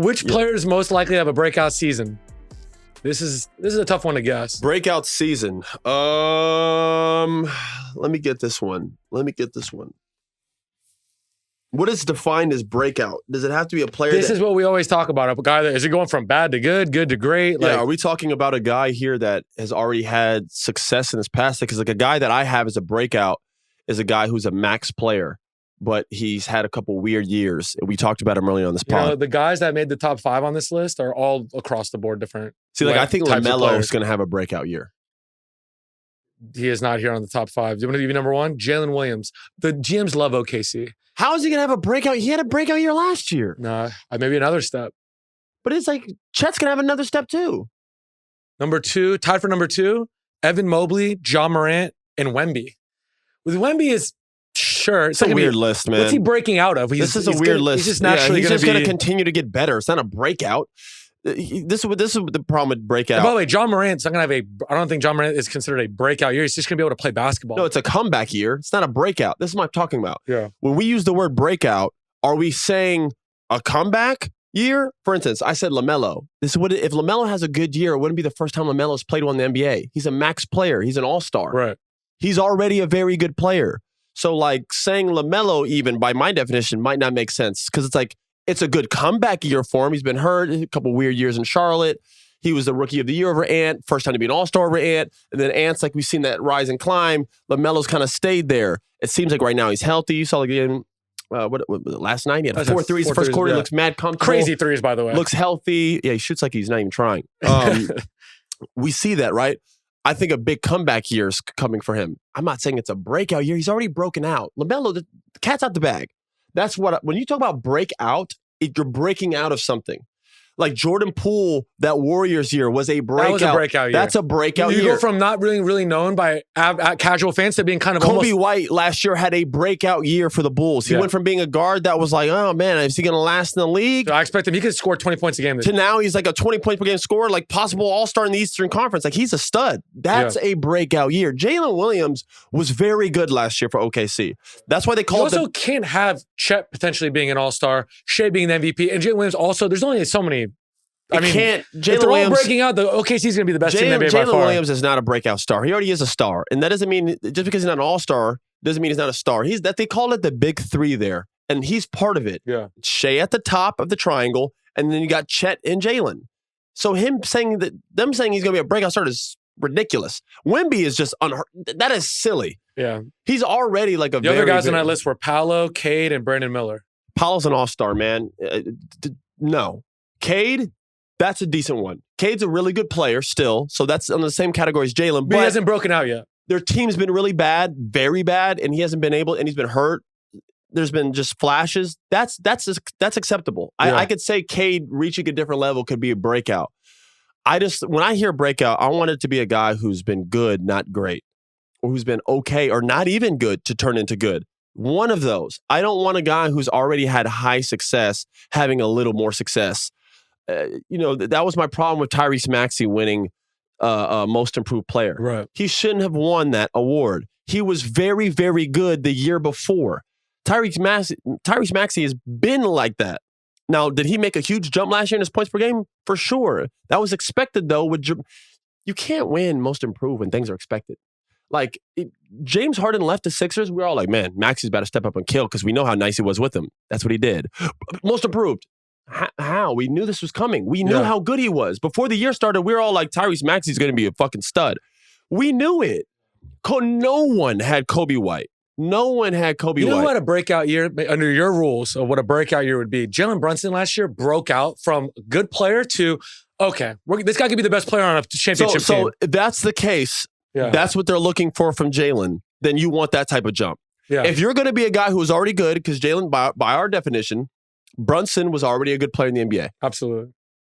Which player is most likely to have a breakout season? This is a tough one to guess. Breakout season. Let me get this one. What is defined as breakout? Does it have to be a player? This is what we always talk about. A guy that is it going from bad to good to great? Yeah, are we talking about a guy here that has already had success in his past? Because like a guy that I have as a breakout is a guy who's a max player, but he's had a couple weird years. We talked about him earlier on this pod. The guys that made the top 5 on this list are all across the board different. See, I think LaMelo is going to have a breakout year. He is not here on the top 5. Do you want to give you number 1? Jalen Williams. The GMs love OKC. How is he going to have a breakout? He had a breakout year last year. Nah, maybe another step. But it's like Chet's going to have another step too. Number 2, tied for number 2, Evan Mobley, John Morant, and Wemby. With Wemby is sure. It's a weird list, man. What's he breaking out of? This is a weird list. He's just naturally going to continue to get better. It's not a breakout. This is the problem with breakout. And by the way, John Morant's not going to have I don't think John Morant is considered a breakout year. He's just going to be able to play basketball. No, it's a comeback year. It's not a breakout. This is what I'm talking about. Yeah. When we use the word breakout, are we saying a comeback year? For instance, I said LaMelo. This is what if LaMelo has a good year, it wouldn't be the first time LaMelo's played one in the NBA. He's a max player. He's an all-star. Right. He's already a very good player. So like saying LaMelo, even by my definition, might not make sense because it's like it's a good comeback year for him. He's been hurt, a couple weird years in Charlotte. He was the rookie of the year over Ant, first time to be an all-star over Ant. And then Ant's like we've seen that rise and climb. LaMelo's kind of stayed there. It seems like right now he's healthy. You saw the game what was it, last night? He had 4 threes. The first quarter, he looks mad comfortable. Crazy threes, by the way. Looks healthy. Yeah, he shoots like he's not even trying. We see that, right? I think a big comeback year is coming for him. I'm not saying it's a breakout year. He's already broken out. LaMelo, the cat's out the bag. That's what, when you talk about breakout, you're breaking out of something. Like Jordan Poole, that Warriors year was a breakout. That was a breakout year. That's a breakout year. You go from not really known by casual fans to being kind of Kobe White last year had a breakout year for the Bulls. He went from being a guard that was like, oh man, is he going to last in the league? I expect him. He could score 20 points a game. To now he's like a 20 points per game scorer, like possible all-star in the Eastern Conference. Like he's a stud. That's a breakout year. Jalen Williams was very good last year for OKC. That's why they call it. You also can't have Chet potentially being an all-star, Shea being the MVP, and Jalen Williams also. There's only so many. Jalen Williams breaking out. The OKC is going to be the best team in the NBA by far. Jalen Williams is not a breakout star. He already is a star, and that doesn't mean just because he's not an all-star doesn't mean he's not a star. They call it the big 3 there, and he's part of it. Yeah, Shea at the top of the triangle, and then you got Chet and Jalen. So them saying he's going to be a breakout star is ridiculous. Wemby is just that is silly. Yeah, he's already like the other guys on that list were Paolo, Cade, and Brandon Miller. Paolo's an all-star, man. No, Cade. That's a decent one. Cade's a really good player still, so that's on the same category as Jalen. But he hasn't broken out yet. Their team's been really bad, very bad, and he hasn't been able, and he's been hurt. There's been just flashes. That's acceptable. Yeah. I could say Cade reaching a different level could be a breakout. When I hear breakout, I want it to be a guy who's been good, not great, or who's been okay, or not even good to turn into good. One of those. I don't want a guy who's already had high success having a little more success. That was my problem with Tyrese Maxey winning Most Improved Player. Right. He shouldn't have won that award. He was very, very good the year before. Tyrese Maxey has been like that. Now, did he make a huge jump last year in his points per game? For sure. That was expected, though. You can't win Most Improved when things are expected. Like, James Harden left the Sixers, we were all like, man, Maxey's about to step up and kill because we know how nice he was with him. That's what he did. Most Improved. How? We knew this was coming. We knew how good he was. Before the year started, we were all like, Tyrese Maxey's going to be a fucking stud. We knew it. No one had Kobe White. No one had Kobe White. You know what a breakout year, under your rules of what a breakout year would be? Jalen Brunson last year broke out from good player to, okay, this guy could be the best player on a championship team. So if that's the case, that's what they're looking for from Jalen, then you want that type of jump. Yeah. If you're going to be a guy who's already good, because Jalen, by our definition, Brunson was already a good player in the NBA. Absolutely.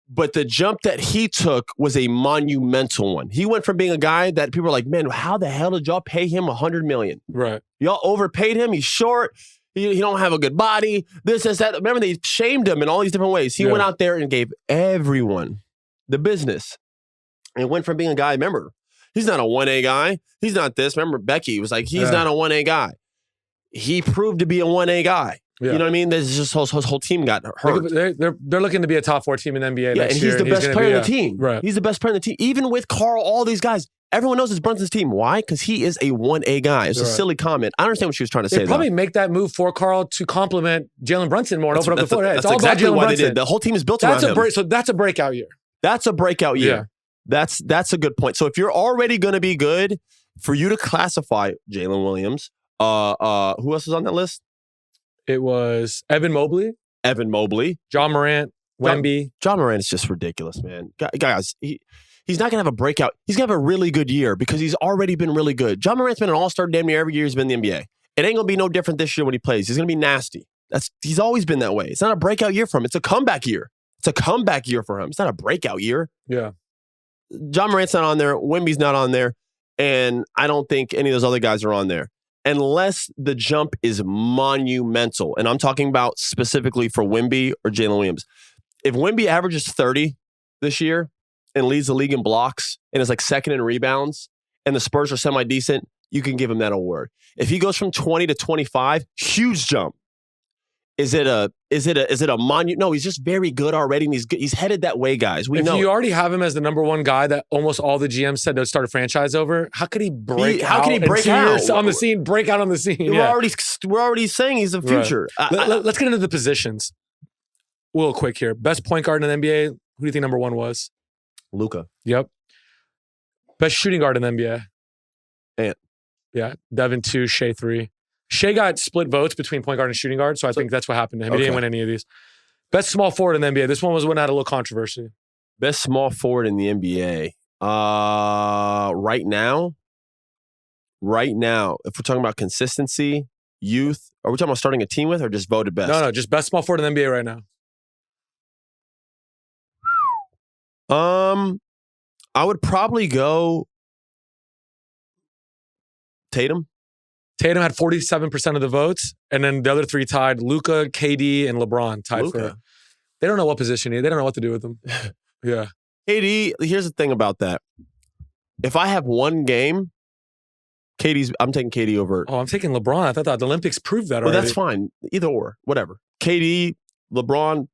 But the jump that he took was a monumental one. He went from being a guy that people were like, man, how the hell did y'all pay him $100 million? Right. Y'all overpaid him. He's short. He don't have a good body. This, that. Remember, they shamed him in all these different ways. He went out there and gave everyone the business. And went from being a guy, remember, he's not a 1A guy. He's not this. Remember, Becky was like, he's not a 1A guy. He proved to be a 1A guy. You know what I mean? There's just his whole team got hurt. They're looking to be a top 4 team in the NBA next and year. He's the best player on the team. Right. He's the best player on the team. Even with Carl, all these guys, everyone knows it's Brunson's team. Why? Because he is a 1A guy. It's a silly comment. I understand what she was trying to say. They probably make that move for Carl to complement Jalen Brunson more and open up the floor. It's all exactly about Jalen Brunson. They did. The whole team is built around him. So that's a breakout year. That's a breakout year. Yeah. That's a good point. So if you're already going to be good, for you to classify Jalen Williams, who else is on that list? It was Evan Mobley, John Morant, Wemby. John Morant is just ridiculous, man. Guys, he's not going to have a breakout. He's going to have a really good year because he's already been really good. John Morant's been an all-star damn near every year he's been in the NBA. It ain't going to be no different this year when he plays. He's going to be nasty. He's always been that way. It's not a breakout year for him. It's a comeback year. It's a comeback year for him. It's not a breakout year. Yeah. John Morant's not on there. Wemby's not on there. And I don't think any of those other guys are on there. Unless the jump is monumental. And I'm talking about specifically for Wemby or Jalen Williams. If Wemby averages 30 this year and leads the league in blocks and is like second in rebounds and the Spurs are semi-decent, you can give him that award. If he goes from 20 to 25, huge jump. Is it a monument? No, he's just very good already, and he's headed that way, guys. We know. If you already have him as the number 1 guy that almost all the GMs said they'd start a franchise over, how could he break out? How can he break out on the scene? Break out on the scene. We're already saying he's the future. Right. Let's get into the positions. Real quick here. Best point guard in the NBA. Who do you think number 1 was? Luka. Yep. Best shooting guard in the NBA. Ant. Yeah. Devin 2, Shea 3. Shea got split votes between point guard and shooting guard, so I think that's what happened to him. He didn't win any of these. Best small forward in the NBA. This one was one that had a little controversy. Best small forward in the NBA. Right now, if we're talking about consistency, youth, are we talking about starting a team with or just voted best? No, just best small forward in the NBA right now. I would probably go Tatum. Tatum had 47% of the votes, and then the other 3 tied. Luka, KD, and LeBron tied for it. They don't know what position he is. They don't know what to do with them. Yeah. KD, here's the thing about that. If I have one game, I'm taking KD over. Oh, I'm taking LeBron. I thought the Olympics proved that already. Well, that's fine. Either or, whatever. KD, LeBron,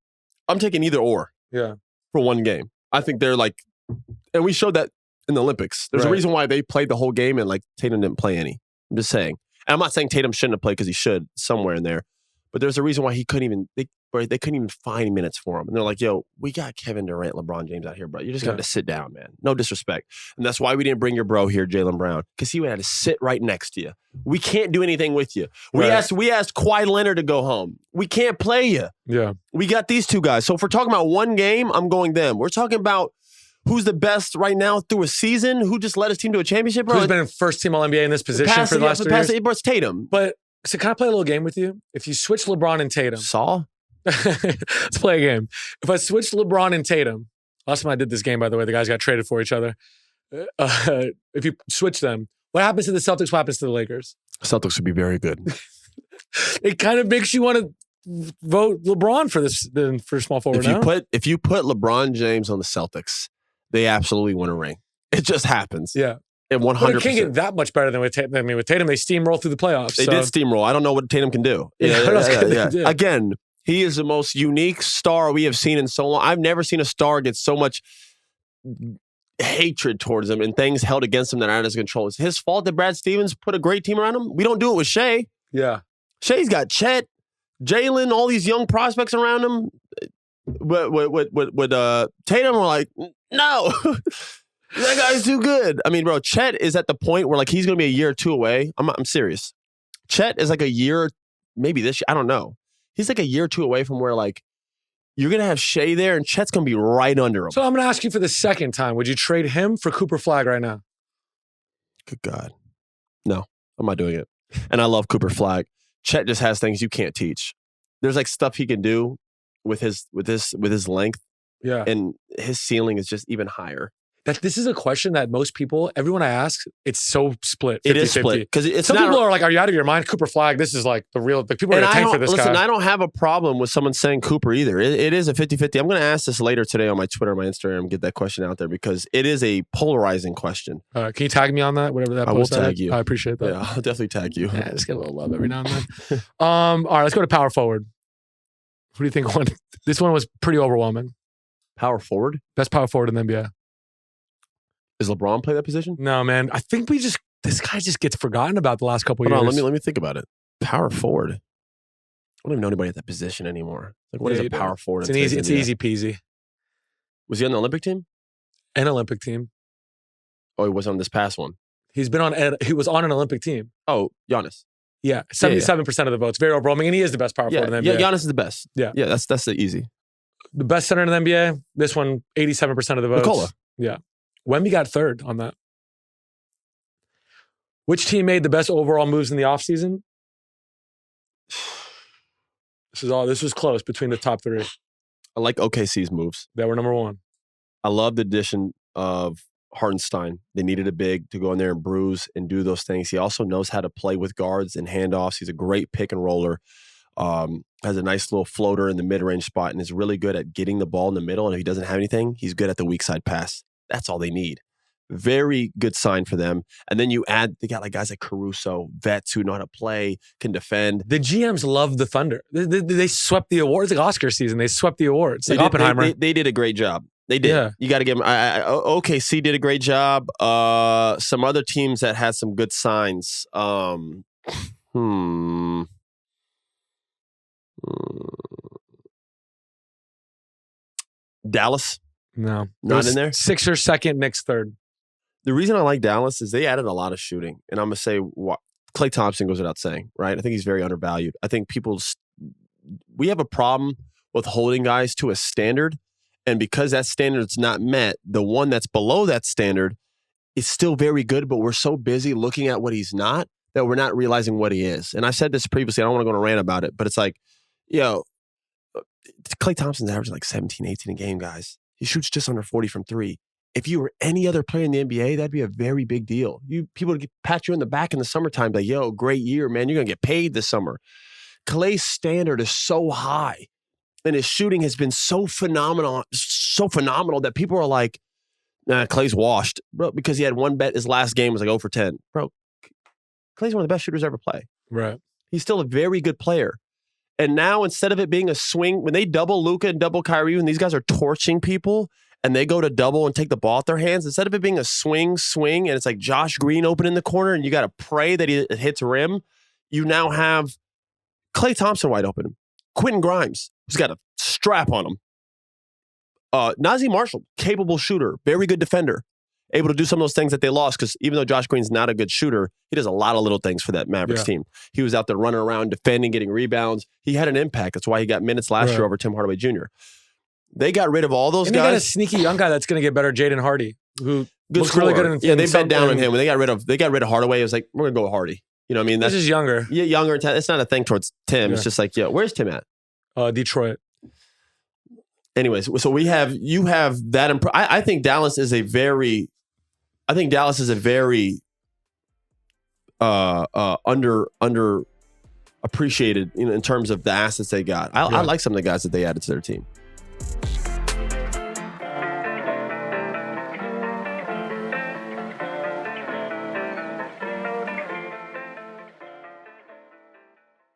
I'm taking either or. Yeah. For one game. I think they're like, and we showed that in the Olympics. There's a reason why they played the whole game and like Tatum didn't play any. I'm just saying. And I'm not saying Tatum shouldn't have played because he should somewhere in there, but there's a reason why he couldn't even. They couldn't even find minutes for him, and they're like, "Yo, we got Kevin Durant, LeBron James out here, bro. You just got to sit down, man. No disrespect." And that's why we didn't bring your bro here, Jaylen Brown, because he would have to sit right next to you. We can't do anything with you. We asked Kawhi Leonard to go home. We can't play you. Yeah, we got these 2 guys. So if we're talking about one game, I'm going them. We're talking about who's the best right now through a season? Who just led his team to a championship? Bro? Who's been first team All-NBA in this position for the last 3 years? It's Tatum. But so can I play a little game with you? If you switch LeBron and Tatum. Saul? Let's play a game. If I switch LeBron and Tatum, last time I did this game, by the way, the guys got traded for each other. If you switch them, what happens to the Celtics? What happens to the Lakers? Celtics would be very good. It kind of makes you want to vote LeBron for this for small forward. If you put LeBron James on the Celtics, they absolutely win a ring. It just happens. Yeah. And 100%. But it can't get that much better than with Tatum. I mean, with Tatum, they steamroll through the playoffs. They did steamroll. I don't know what Tatum can do. Yeah. Again, he is the most unique star we have seen in so long. I've never seen a star get so much hatred towards him and things held against him that are out of his control. It's his fault that Brad Stevens put a great team around him. We don't do it with Shea. Yeah. Shea's got Chet, Jalen, all these young prospects around him. With Tatum, we're like, no. That guy's too good. I mean, bro, Chet is at the point where like he's going to be a year or 2 away. I'm serious. Chet is like a year, maybe this year. I don't know. He's like a year or 2 away from where like you're going to have Shea there and Chet's going to be right under him. So I'm going to ask you for the second time. Would you trade him for Cooper Flagg right now? Good God. No, I'm not doing it. And I love Cooper Flagg. Chet just has things you can't teach. There's like stuff he can do with his length. Yeah. And his ceiling is just even higher. that this is a question that most people, everyone I ask, it's so split. 50, It is split because it's some not. people are like, "Are you out of your mind, Cooper Flag? This is like the real." Like, people are going to tank for this listen, guy. I don't have a problem with someone saying Cooper either. It is a 50-50. I'm going to ask this later today on my Twitter, my Instagram, get that question out there because it is a polarizing question. Can you tag me on that? Whatever that. I will post tag is? you. I appreciate that. Yeah, I'll definitely tag you. Yeah, just get a little love every now and then. All right, let's go to power forward. Who do you think won? This one was pretty overwhelming. Power forward? Best power forward in the NBA. Does LeBron play that position? No, man. I think this guy just gets forgotten about the last couple of Hold years. on, let me think about it. Power forward. I don't even know anybody at that position anymore. Like, what is a power forward? It's easy peasy. Was he on the Olympic team? An Olympic team. Oh, he was on this past one. He was on an Olympic team. Oh, Giannis. Yeah, 77% of the votes. Very overwhelming, and he is the best power forward in the NBA. Yeah, Giannis is the best. Yeah, that's the easy. The best center in the NBA. This one, 87% of the votes. Nikola. Yeah, Wemby got third on that. Which team made the best overall moves in the offseason? This was close between the top three. I like OKC's moves. They were number one. I love the addition of Hartenstein. They needed a big to go in there and bruise and do those things. He also knows how to play with guards and handoffs. He's a great pick and roller. Has a nice little floater in the mid-range spot and is really good at getting the ball in the middle. And if he doesn't have anything, he's good at the weak side pass. That's all they need. Very good sign for them. And then they got like guys like Caruso, vets who know how to play, can defend. The GMs love the Thunder. They swept the awards. Like Oscar season, they swept the awards. Like Oppenheimer. They did a great job. They did. Yeah. You got to give them. OKC did a great job. Some other teams that had some good signs. Dallas. No. Not in there? Sixers second, Knicks third. The reason I like Dallas is they added a lot of shooting. And I'm going to say Klay Thompson goes without saying, right? I think he's very undervalued. I think we have a problem with holding guys to a standard. And because that standard's not met, the one that's below that standard is still very good, but we're so busy looking at what he's not that we're not realizing what he is. And I've said this previously. I don't want to go on a rant about it, but it's like, Klay Thompson's averaging like 17, 18 a game, guys. He shoots just under 40 from three. If you were any other player in the NBA, that'd be a very big deal. People would pat you in the back in the summertime, like, yo, great year, man. You're going to get paid this summer. Klay's standard is so high, and his shooting has been so phenomenal that people are like, nah, Klay's washed, bro, because he had one bet. His last game was like 0 for 10. Bro, Klay's one of the best shooters ever play. Right. He's still a very good player. And now instead of it being a swing, when they double Luka and double Kyrie, when these guys are torching people and they go to double and take the ball out their hands, instead of it being a swing, and it's like Josh Green open in the corner and you got to pray that it hits rim, you now have Klay Thompson wide open, Quentin Grimes, who's got a strap on him, Nazi Marshall, capable shooter, very good defender, able to do some of those things that they lost because even though Josh Green's not a good shooter, he does a lot of little things for that Mavericks team. He was out there running around, defending, getting rebounds. He had an impact. That's why he got minutes last year over Tim Hardaway Jr. They got rid of all those guys. They got a sneaky young guy that's going to get better, Jaden Hardy, who looks really good. They bet down on him. When they got rid of Hardaway, it was like, we're going to go with Hardy. You know what I mean? That's just younger. Yeah, younger. It's not a thing towards Tim. Yeah. It's just like, where's Tim at? Detroit. Anyways, so you have that. I think Dallas is a very under appreciated in terms of the assets they got. I like some of the guys that they added to their team.